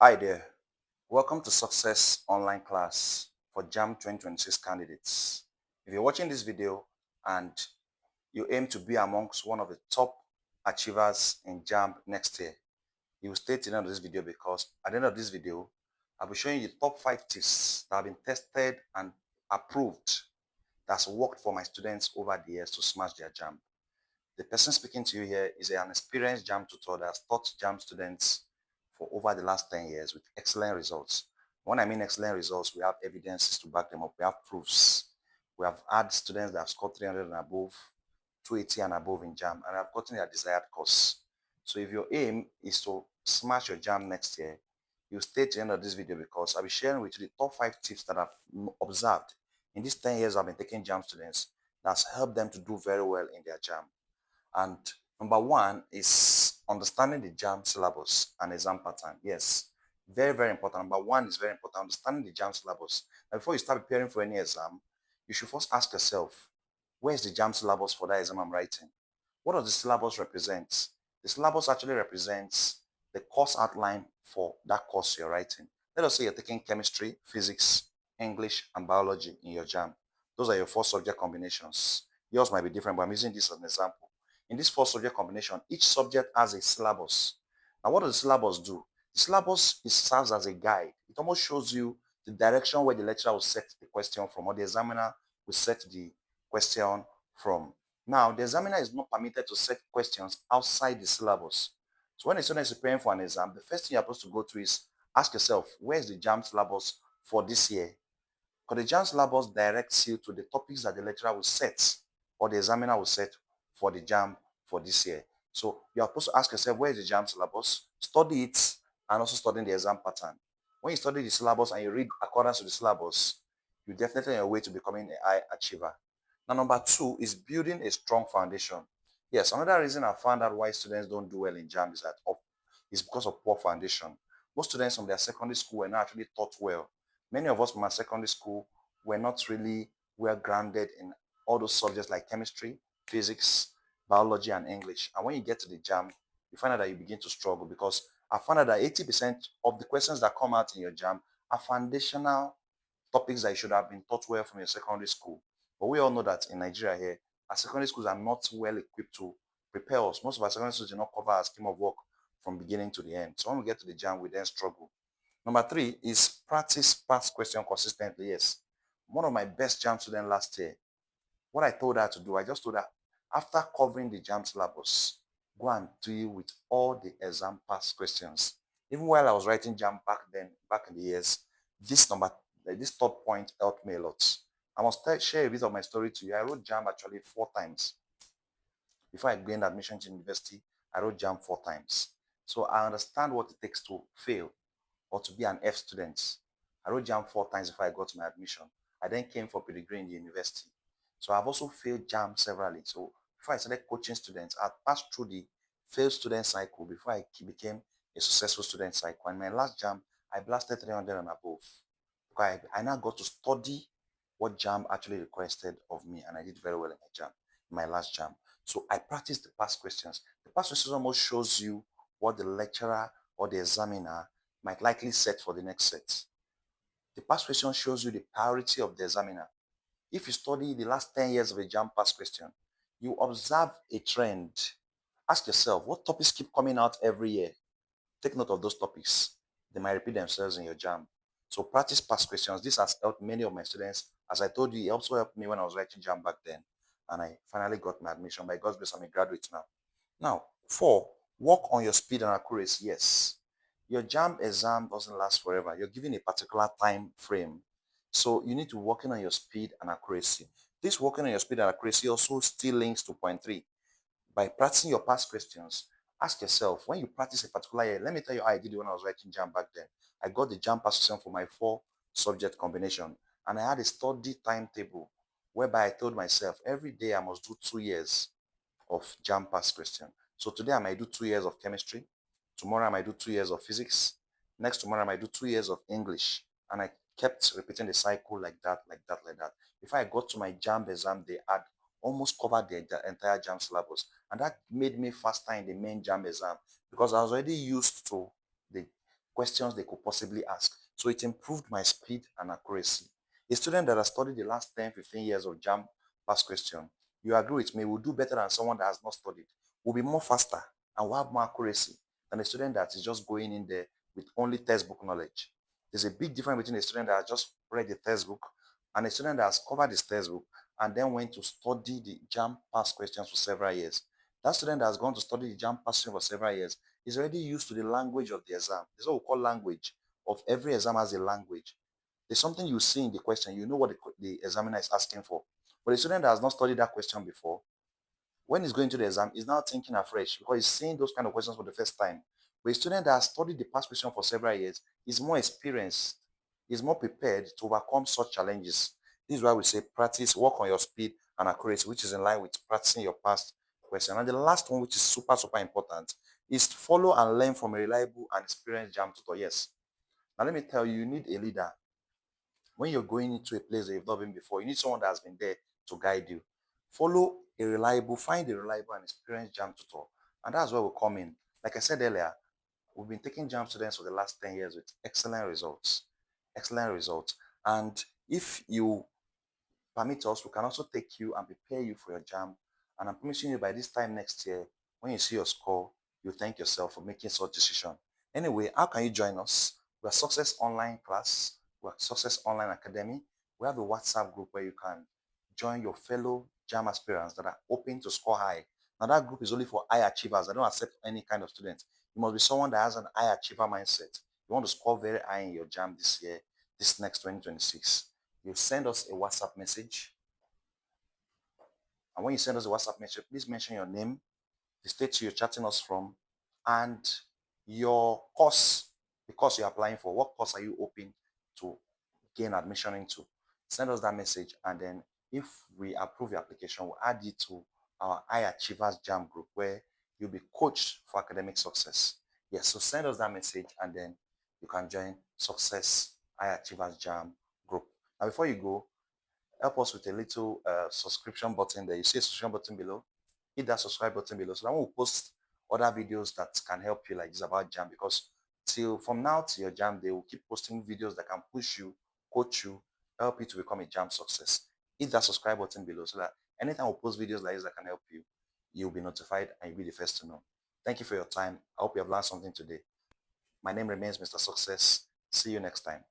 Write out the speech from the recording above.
Hi there. Welcome to Success Online Class for JAMB 2026 candidates. If you're watching this video and you aim to be amongst one of the top achievers in JAMB next year, you will stay till the end of this video because at the end of this video, I'll be showing you the top 5 tips that have been tested and approved that's worked for my students over the years to smash their JAMB. The person speaking to you here is an experienced JAMB tutor that has taught JAMB students for over the last 10 years with excellent results. When I mean excellent results, we have evidences to back them up. We have proofs. We have had students that have scored 300 and above, 280 and above in JAMB, and have gotten their desired course. So if your aim is to smash your JAMB next year, you stay to the end of this video because I'll be sharing with you the top 5 tips that I've observed in these 10 years I've been taking JAMB students that's helped them to do very well in their JAMB. And number one is understanding the JAMB syllabus and exam pattern. Yes, very, very important. Number one is very important, understanding the JAMB syllabus. Now, before you start preparing for any exam, you should first ask yourself, where's the JAMB syllabus for that exam I'm writing? What does the syllabus represent? The syllabus actually represents the course outline for that course you're writing. Let us say you're taking chemistry, physics, English, and biology in your JAMB. Those are your 4 subject combinations. Yours might be different, but I'm using this as an example. In this 4 subject combination, each subject has a syllabus. Now, what does the syllabus do? The syllabus serves as a guide. It almost shows you the direction where the lecturer will set the question from, or the examiner will set the question from. Now, the examiner is not permitted to set questions outside the syllabus. So when a student is preparing for an exam, the first thing you're supposed to go to is ask yourself, where is the JAMB syllabus for this year? Because the JAMB syllabus directs you to the topics that the lecturer will set or the examiner will set for the JAMB for this year. So you're supposed to ask yourself, where is the JAMB syllabus? Study it and also study the exam pattern. When you study the syllabus and you read accordance to the syllabus, you're definitely on your way to becoming a high achiever. Now, number two is building a strong foundation. Yes, another reason I found out why students don't do well in JAMB is because of poor foundation. Most students from their secondary school were not actually taught well. Many of us from our secondary school were not really well grounded in all those subjects like chemistry, physics, biology, and English. And when you get to the JAMB, you find out that you begin to struggle because I found out that 80% of the questions that come out in your JAMB are foundational topics that you should have been taught well from your secondary school. But we all know that in Nigeria here, our secondary schools are not well equipped to prepare us. Most of our secondary schools do not cover our scheme of work from beginning to the end. So when we get to the JAMB, we then struggle. Number three is practice past question consistently. Yes. One of my best JAMB students last year, what I told her to do, I just told her, after covering the JAMB syllabus, go and deal with all the exam past questions. Even while I was writing JAMB back in the years, this third point helped me a lot. I must share a bit of my story to you. I wrote JAMB actually 4 times. Before I gained admission to university, I wrote JAMB 4 times. So I understand what it takes to fail or to be an F student. I wrote JAMB 4 times before I got my admission. I then came for pedigree in the university. So I've also failed JAMB severally. So before I started coaching students, I passed through the failed student cycle before I became a successful student cycle. And my last JAMB, I blasted 300 and above. Because I now got to study what JAMB actually requested of me, and I did very well in my JAMB, my last JAMB. So I practiced the past questions. The past questions almost shows you what the lecturer or the examiner might likely set for the next set. The past question shows you the priority of the examiner. If you study the last 10 years of a JAMB past question, you observe a trend. Ask yourself, what topics keep coming out every year? Take note of those topics. They might repeat themselves in your JAMB. So practice past questions. This has helped many of my students. As I told you, it also helped me when I was writing JAMB back then. And I finally got my admission. By God's grace, I'm a graduate now. Now, 4, work on your speed and accuracy. Yes. Your JAMB exam doesn't last forever. You're given a particular time frame. So you need to work on your speed and accuracy. This working on your speed and accuracy also still links to point 3. By practicing your past questions, ask yourself, when you practice a particular year, let me tell you how I did it when I was writing JAMB back then. I got the JAMB past question for my 4 subject combination, and I had a study timetable whereby I told myself every day I must do 2 years of JAMB past question. So today I might do 2 years of chemistry, tomorrow I might do 2 years of physics, next tomorrow I might do 2 years of English, and I kept repeating the cycle like that, like that, like that. Before I got to my JAMB exam, they had almost covered the entire JAMB syllabus, and that made me faster in the main JAMB exam because I was already used to the questions they could possibly ask. So it improved my speed and accuracy. A student that has studied the last 10, 15 years of JAMB past question, you agree with me, will do better than someone that has not studied, will be more faster and will have more accuracy than a student that is just going in there with only textbook knowledge. There's a big difference between a student that has just read the textbook and a student that has covered his textbook and then went to study the JAMB past questions for several years. That student that has gone to study the JAMB past question for several years is already used to the language of the exam. This is what we call language. Of every exam has a language. There's something you see in the question, you know what the examiner is asking for. But a student that has not studied that question before, when he's going to the exam, he's now thinking afresh because he's seeing those kind of questions for the first time. But a student that has studied the past question for several years is more experienced, is more prepared to overcome such challenges. This is why we say practice, work on your speed and accuracy, which is in line with practicing your past question. And the last one, which is super, super important, is to follow and learn from a reliable and experienced JAM tutor. Yes. Now, let me tell you, you need a leader. When you're going into a place that you've not been before, you need someone that has been there to guide you. Find a reliable and experienced JAM tutor. And that's where we come in. Like I said earlier, we've been taking JAM students for the last 10 years with excellent results. Excellent results. And if you permit us, we can also take you and prepare you for your JAM. And I'm promising you by this time next year, when you see your score, you thank yourself for making such decision. Anyway, how can you join us? We are Success Online Class. We are Success Online Academy. We have a WhatsApp group where you can join your fellow JAM aspirants that are hoping to score high. Now, that group is only for high achievers. I don't accept any kind of student. You must be someone that has an high achiever mindset. You want to score very high in your JAM this year, this next 2026. You send us a WhatsApp message. And when you send us a WhatsApp message, please mention your name, the state you're chatting us from, and your course, the course you're applying for. What course are you hoping to gain admission into? Send us that message, and then if we approve your application, we'll add you to our High Achievers JAM group where you'll be coached for academic success. Yes, so send us that message, and then you can join Success High Achievers JAM group. Now, before you go, help us with a little subscription button there. You see a subscription button below? Hit that subscribe button below so that we'll post other videos that can help you like this about JAM, because from now to your JAM day, we'll keep posting videos that can push you, coach you, help you to become a JAM success. Hit that subscribe button below so that anytime we post videos like this that can help you, you'll be notified and you'll be the first to know. Thank you for your time. I hope you have learned something today. My name remains Mr. Success. See you next time.